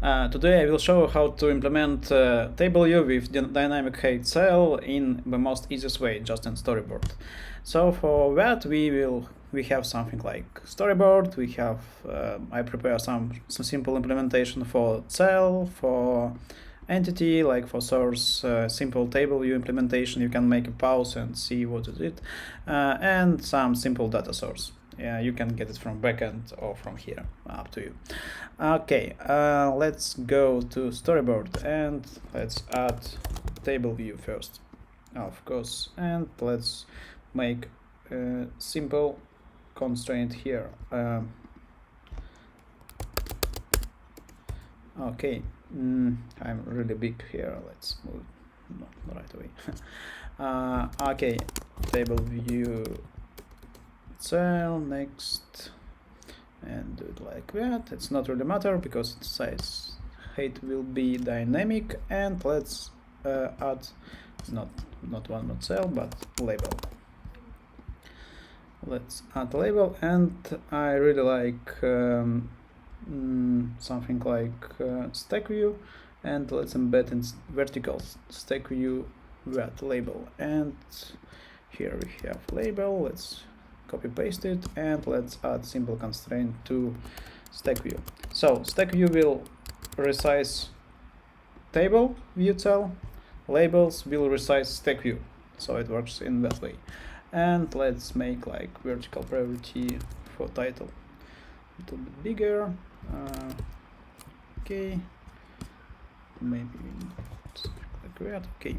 Today I will show how to implement table view with dynamic height cell in the most easiest way, just in storyboard. So for that we have something like storyboard. We have I prepare some simple implementation for cell, for entity, like for source, simple table view implementation. You can make a pause and see what is it, and some simple data source. You can get it from backend or from here, up to you. Okay, let's go to storyboard and let's add table view first, of course, and let's make a simple constraint here. Okay, I'm really big here. Let's move right away. Okay, table view cell next, and do it like that. It's not really matter because its size height will be dynamic. And let's add not cell but label. Let's add label, and I really like something like stack view, and let's embed in vertical stack view that label. And here we have label. Let's copy paste it, and let's add simple constraint to stack view. So stack view will resize table view cell, labels will resize stack view, so it works in that way. And let's make like vertical priority for title a little bit bigger. Okay, maybe like that. Okay,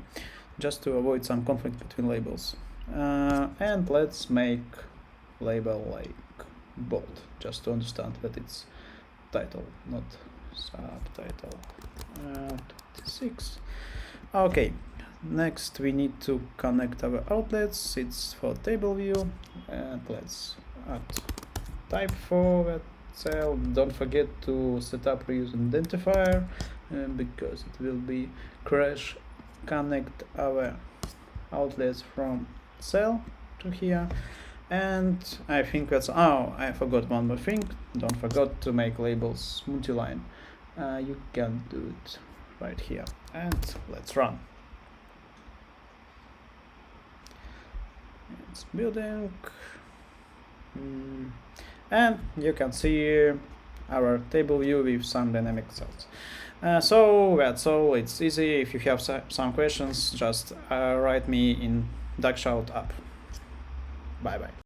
just to avoid some conflict between labels. And let's make label like bold, just to understand that it's title, not subtitle. 26. Okay, next we need to connect our outlets. It's for table view, and let's add type for that cell. Don't forget to set up reuse identifier because it will be crash connect our outlets from cell to here. And I think that's, I forgot one more thing. Don't forget to make labels multi-line. You can do it right here, and let's run. It's building, and you can see our table view with some dynamic cells. So that's all. It's easy. If you have some questions, just write me in Duckshout app. Bye bye.